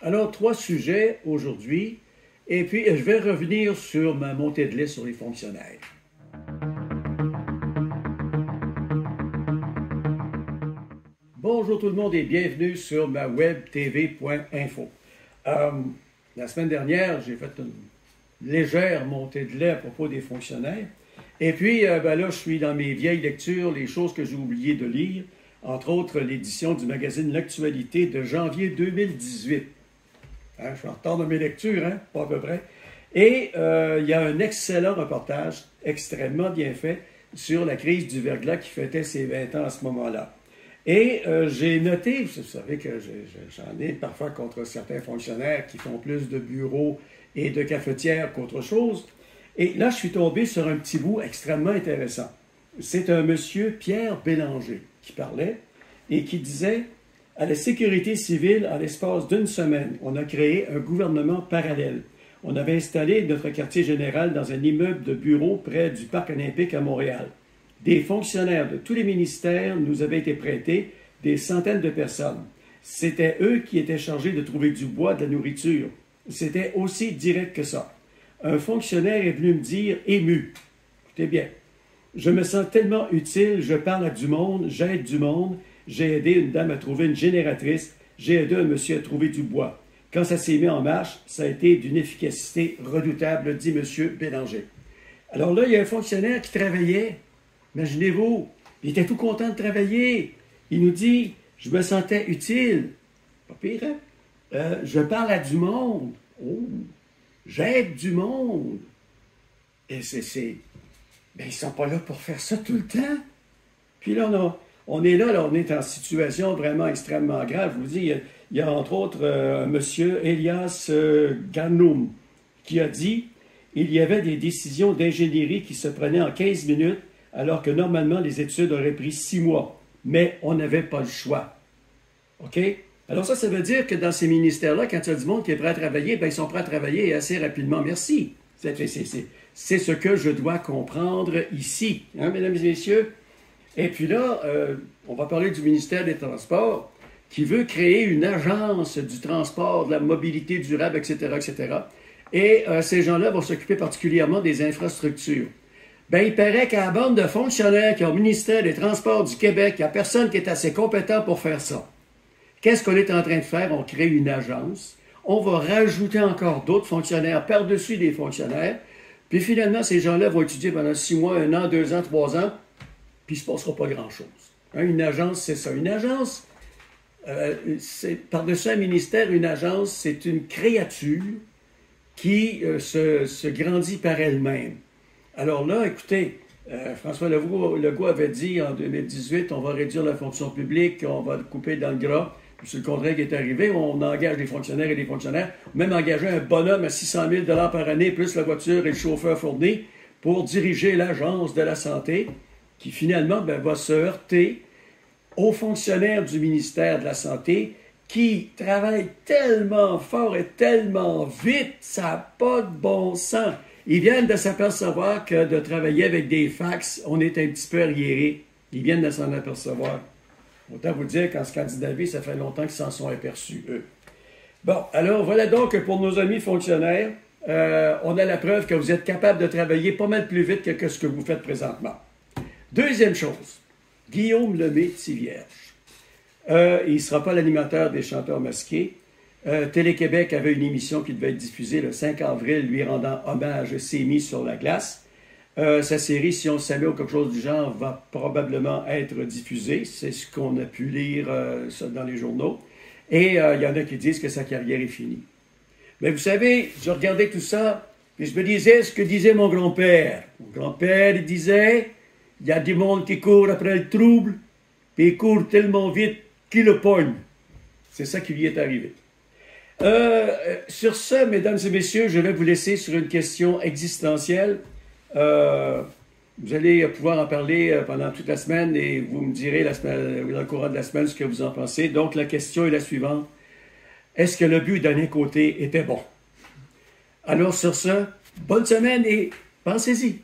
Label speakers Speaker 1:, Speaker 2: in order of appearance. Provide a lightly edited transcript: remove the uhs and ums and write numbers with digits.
Speaker 1: Alors, trois sujets aujourd'hui, et puis je vais revenir sur ma montée de lait sur les fonctionnaires. Bonjour tout le monde et bienvenue sur ma webtv.info. La semaine dernière, j'ai fait une légère montée de lait à propos des fonctionnaires. Et puis, là, je suis dans mes vieilles lectures, les choses que j'ai oublié de lire, entre autres l'édition du magazine L'Actualité de janvier 2018. Je suis en retard de mes lectures, pas à peu près. Et il y a un excellent reportage, extrêmement bien fait, sur la crise du verglas qui fêtait ses 20 ans à ce moment-là. Et j'ai noté, vous savez que j'en ai parfois contre certains fonctionnaires qui font plus de bureaux et de cafetières qu'autre chose. Et là, je suis tombé sur un petit bout extrêmement intéressant. C'est un monsieur, Pierre Bélanger, qui parlait et qui disait « À la sécurité civile, en l'espace d'une semaine, on a créé un gouvernement parallèle. On avait installé notre quartier général dans un immeuble de bureaux près du Parc olympique à Montréal. Des fonctionnaires de tous les ministères nous avaient été prêtés, des centaines de personnes. C'était eux qui étaient chargés de trouver du bois, de la nourriture. C'était aussi direct que ça. Un fonctionnaire est venu me dire, ému, écoutez bien, je me sens tellement utile, je parle à du monde, j'aide du monde, j'ai aidé une dame à trouver une génératrice, j'ai aidé un monsieur à trouver du bois. Quand ça s'est mis en marche, ça a été d'une efficacité redoutable, dit M. Bélanger. Alors là, il y a un fonctionnaire qui travaillait. Imaginez-vous, il était tout content de travailler. Il nous dit, je me sentais utile. Pas pire, hein? Je parle à du monde. Oh, j'aide du monde. Et ben, ils ne sont pas là pour faire ça tout le temps. Puis là, on est là, on est en situation vraiment extrêmement grave. Je vous dis, il y a entre autres un monsieur, Elias Ganoum, qui a dit, il y avait des décisions d'ingénierie qui se prenaient en 15 minutes, alors que normalement, les études auraient pris 6 mois. Mais on n'avait pas le choix. OK? Alors ça veut dire que dans ces ministères-là, quand il y a du monde qui est prêt à travailler, ben, ils sont prêts à travailler assez rapidement. Merci. C'est ce que je dois comprendre ici, hein, mesdames et messieurs. Et puis là, on va parler du ministère des Transports qui veut créer une agence du transport, de la mobilité durable, etc., etc. Et ces gens-là vont s'occuper particulièrement des infrastructures. Ben, il paraît qu'à la bande de fonctionnaires qui ont au ministère des Transports du Québec, il n'y a personne qui est assez compétent pour faire ça. Qu'est-ce qu'on est en train de faire? On crée une agence. On va rajouter encore d'autres fonctionnaires par-dessus des fonctionnaires. Puis finalement, ces gens-là vont étudier pendant 6 mois, 1 an, 2 ans, 3 ans, puis il ne se passera pas grand-chose. Hein, une agence, c'est ça. Une agence, par-dessus un ministère, une agence, c'est une créature qui se grandit par elle-même. Alors là, écoutez, François Legault avait dit en 2018, on va réduire la fonction publique, on va couper dans le gras. Puis c'est le contraire qui est arrivé, on engage des fonctionnaires et des fonctionnaires, même engager un bonhomme à 600 000 $ par année, plus la voiture et le chauffeur fourni, pour diriger l'agence de la santé, qui finalement va se heurter aux fonctionnaires du ministère de la Santé, qui travaillent tellement fort et tellement vite, ça n'a pas de bon sens. Ils viennent de s'apercevoir que de travailler avec des fax, on est un petit peu arriéré. Ils viennent de s'en apercevoir. Autant vous dire qu'en Scandinavie, ça fait longtemps qu'ils s'en sont aperçus, eux. Bon, alors voilà donc que pour nos amis fonctionnaires, on a la preuve que vous êtes capable de travailler pas mal plus vite que ce que vous faites présentement. Deuxième chose, Guillaume Lemay-Thivierge. Il ne sera pas l'animateur des chanteurs masqués. Télé-Québec avait une émission qui devait être diffusée le 5 avril, lui rendant hommage Sémi sur la glace. Sa série, si on savait ou quelque chose du genre, va probablement être diffusée. C'est ce qu'on a pu lire dans les journaux. Et il y en a qui disent que sa carrière est finie. Mais vous savez, je regardais tout ça, et je me disais ce que disait mon grand-père. Mon grand-père, il disait, il y a du monde qui court après le trouble, puis il court tellement vite qu'il le pogne. C'est ça qui lui est arrivé. Sur ce, mesdames et messieurs, je vais vous laisser sur une question existentielle. Vous allez pouvoir en parler pendant toute la semaine et vous me direz dans le courant de la semaine ce que vous en pensez. Donc, la question est la suivante. Est-ce que le but d'un côté était bon? Alors, sur ce, bonne semaine et pensez-y.